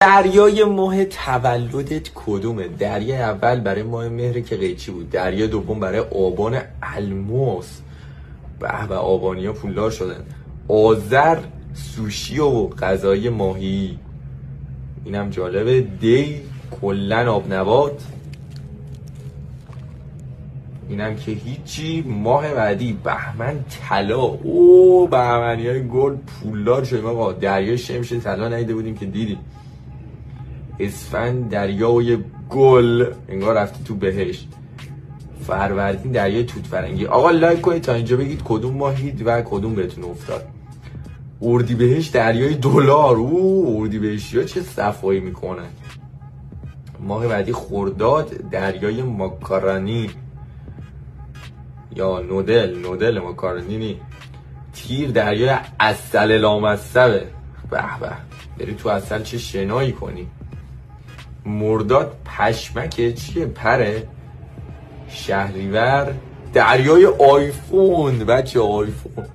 دریای ماه تولدت کدومه؟ دریای اول برای ماه مهر که قیچی بود، دریای دوم برای آبان الماس. به آبانیا پولدار شدن. آذر سوشی و غذای ماهی، اینم جالبه. دی کلن آب نبات، اینم که هیچی. ماه بعدی بهمن طلا. او بهمنی های گل پولدار شدیم آقا. دریای شمش طلا ندیده بودیم که دیدیم. اسفند دریای گل، انگار رفتی تو بهشت. فروردین دریای توت فرنگی. آقا لایک کنید تا اینجا بگید کدوم ماهید و کدوم بهتون افتاد. اردیبهشت دریای دلار. اردیبهشتی ها چه صفایی میکنن. ماه بعدی خرداد دریای ماکارونی یا نودل ماکارونی نی. تیر دریای عسل لامصبه. به به، بری تو عسل چه شنایی کنی. مرداد پشمکه چیه؟ پره. شهریور دریای آیفون. بچه آیفون